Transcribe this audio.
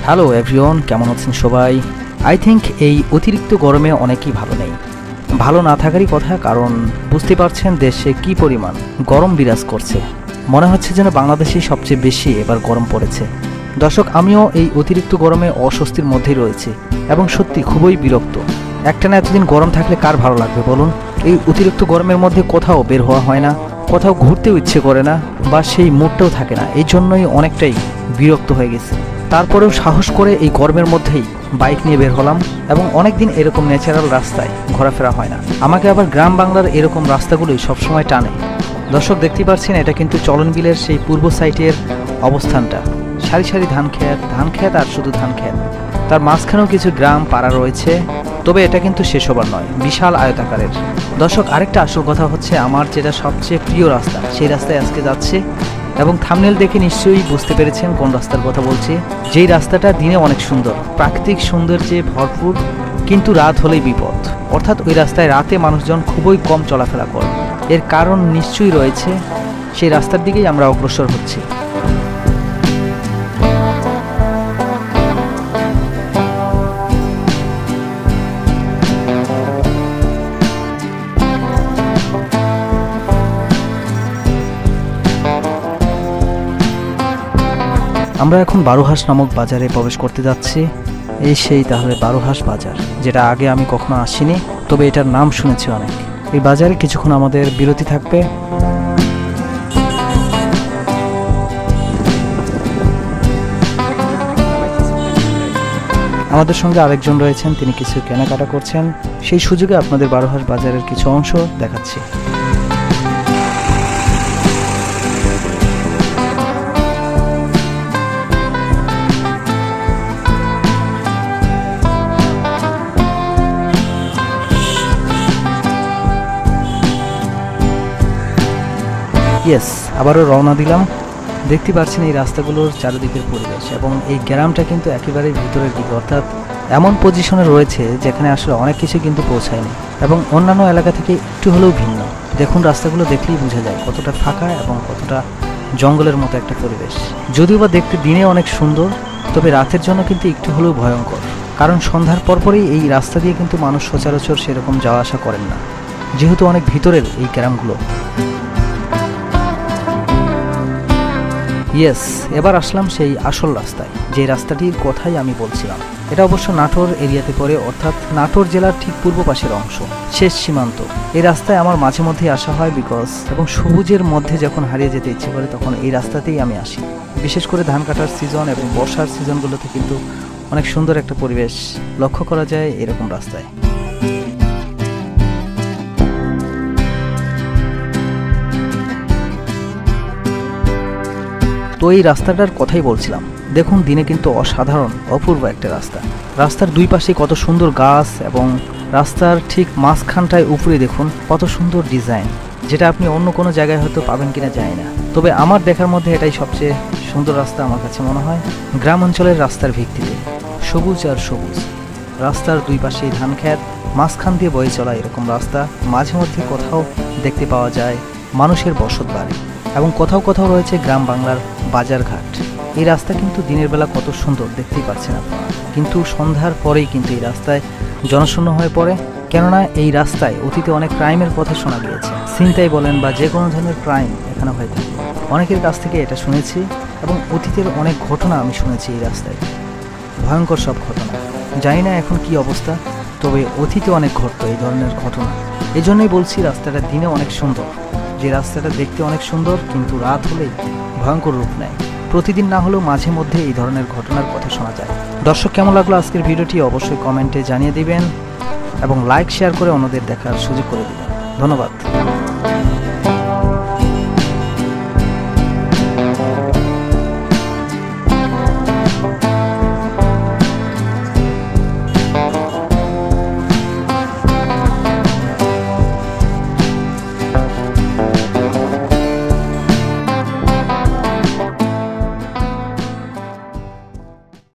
Hello everyone, কেমন আছেন সবাই? আই থিঙ্ক এই অতিরিক্ত গরমে অনেকেই ভালো নেই, ভালো না থাকারই কথা। কারণ বুঝতে পারছেন দেশে কি পরিমাণ গরম বিরাজ করছে। মনে হচ্ছে যেন বাংলাদেশেই সবচেয়ে বেশি এবার গরম পড়েছে। দর্শক, আমিও এই অতিরিক্ত গরমে অস্বস্তির মধ্যেই রয়েছি এবং সত্যি খুবই বিরক্ত। একটানা এতদিন গরম থাকলে কার ভালো লাগবে বলুন? এই অতিরিক্ত গরমের মধ্যে কোথাও বের হওয়া হয় না, কোথাও ঘুরতেও ইচ্ছে করে না, বা সেই মুডটাও থাকে না। এই জন্যই অনেকটাই বিরক্ত হয়ে গেছে। তারপরেও সাহস করে এই গরমের মধ্যেই বাইক নিয়ে বের হলাম এবং অনেকদিন এরকম ন্যাচারাল রাস্তায় ঘোরাফেরা হয় না। আমাকে আবার গ্রাম বাংলার এরকম রাস্তাগুলোই সবসময় টানে। দর্শক, দেখতে পাচ্ছেন এটা কিন্তু চলন বিলের সেই পূর্ব সাইটের অবস্থানটা। সারি সারি ধান খেত আর শুধু ধান খেত। তার মাঝখানেও কিছু গ্রাম পাড়া রয়েছে, তবে এটা কিন্তু শেষ হবার নয়, বিশাল আয়তাকারের। দর্শক, আরেকটা আসল কথা হচ্ছে, আমার যেটা সবচেয়ে প্রিয় রাস্তা, সেই রাস্তায় আজকে যাচ্ছে এবং থাম্বনেল দেখে নিশ্চয়ই বুঝতে পেরেছেন কোন রাস্তার কথা বলছি। যেই রাস্তাটা দিনে অনেক সুন্দর, প্রাকৃতিক সৌন্দর্যে ভরপুর, কিন্তু রাত হলেই বিপদ। অর্থাৎ ওই রাস্তায় রাতে মানুষজন খুবই কম চলাফেরা করে। এর কারণ নিশ্চয়ই রয়েছে, সেই রাস্তার দিকেই আমরা অগ্রসর হচ্ছি। আমরা এখন বারোহাঁস নামক বাজারে প্রবেশ করতে যাচ্ছি। এই সেই তাহলে বারোহাঁস বাজার, যেটা আগে আমি কখনো আসিনি, তবে এটার নাম শুনেছি অনেক। এই বাজারে কিছুক্ষণ আমাদের বিরতি থাকবে। আমাদের সঙ্গে আরেকজন রয়েছেন, তিনি কিছু কেনাকাটা করছেন। সেই সুযোগে আপনাদের বারোহাঁস বাজারের কিছু অংশ দেখাচ্ছি। ইয়েস, আবারও রওনা দিলাম। দেখতে পাচ্ছেন এই রাস্তাগুলোর চারিদিকের পরিবেশ, এবং এই গ্রামটা কিন্তু একেবারে ভিতরের দিকে, অর্থাৎ এমন পজিশনে রয়েছে যেখানে আসলে অনেক কিছু কিন্তু পৌঁছায়নি এবং অন্যান্য এলাকা থেকে একটু হলেও ভিন্ন। দেখুন, রাস্তাগুলো দেখলেই বোঝা যায় কতটা ফাঁকা এবং কতটা জঙ্গলের মতো একটা পরিবেশ। যদিও বা দেখতে দিনে অনেক সুন্দর, তবে রাতের জন্য কিন্তু একটু হলেও ভয়ঙ্কর। কারণ সন্ধ্যার পরপরই এই রাস্তা দিয়ে কিন্তু মানুষ সচরাচর সেরকম যাওয়া আসা করেন না, যেহেতু অনেক ভিতরের এই গ্রামগুলো। ইয়েস, এবার আসলাম সেই আসল রাস্তায়, যে রাস্তাটির কথাই আমি বলছিলাম। এটা অবশ্য নাটোর এরিয়াতে পড়ে, অর্থাৎ নাটোর জেলার ঠিক পূর্ব পাশের অংশ, শেষ সীমান্ত। এই রাস্তায় আমার মাঝে মধ্যেই আসা হয় এবং সবুজের মধ্যে যখন হারিয়ে যেতে ইচ্ছে করে তখন এই রাস্তাতেই আমি আসি। বিশেষ করে ধান কাটার সিজন এবং বর্ষার সিজনগুলোতে কিন্তু অনেক সুন্দর একটা পরিবেশ লক্ষ্য করা যায় এরকম রাস্তায়। তো এই রাস্তাটার কথাই বলছিলাম। দেখুন, দিনে কিন্তু অসাধারণ অপূর্ব একটা রাস্তা। রাস্তার দুই পাশে কত সুন্দর গাছ, এবং রাস্তার ঠিক মাঝখানটায় উপরে দেখুন কত সুন্দর ডিজাইন, যেটা আপনি অন্য কোনো জায়গায় হয়তো পাবেন কিনা যায় না। তবে আমার দেখার মধ্যে এটাই সবচেয়ে সুন্দর রাস্তা আমার কাছে মনে হয়। গ্রাম অঞ্চলের রাস্তার ভিত্তিতে সবুজ আর সবুজ, রাস্তার দুই পাশেই ধান খেত, মাঝখান দিয়ে বয়ে চলা এরকম রাস্তা। মাঝে মধ্যে কোথাও দেখতে পাওয়া যায় মানুষের বসত বাড়ি, এবং কোথাও কোথাও রয়েছে গ্রাম বাংলার বাজারঘাট। এই রাস্তা কিন্তু দিনের বেলা কত সুন্দর দেখতেই পাচ্ছেন আপনারা, কিন্তু সন্ধ্যার পরেই কিন্তু এই রাস্তায় জনশূন্য হয়ে পড়ে। কেননা এই রাস্তায় অতীতে অনেক ক্রাইমের কথা শোনা গিয়েছে। ছিনতাই বলেন বা যে কোনো ধরনের ক্রাইম এখানে হয়ে থাকে, অনেকের কাছ থেকে এটা শুনেছি, এবং অতীতের অনেক ঘটনা আমি শুনেছি এই রাস্তায়, ভয়ঙ্কর সব ঘটনা। জানি না এখন কি অবস্থা, তবে অতীতে অনেক ঘটতো এই ধরনের ঘটনা। এই জন্যই বলছি রাস্তাটা দিনে অনেক সুন্দর, যে রাস্তাটা দেখতে অনেক সুন্দর, কিন্তু রাত হলেই ভয়ঙ্কর রূপ নেয়। প্রতিদিন না হলেও মাঝে মধ্যে এই ধরনের ঘটনার কথা শোনা যায়। দর্শক, কেমন লাগলো আজকের ভিডিওটি অবশ্যই কমেন্টে জানিয়ে দিবেন এবং লাইক শেয়ার করে অন্যদের দেখার সুযোগ করে দিবেন। ধন্যবাদ।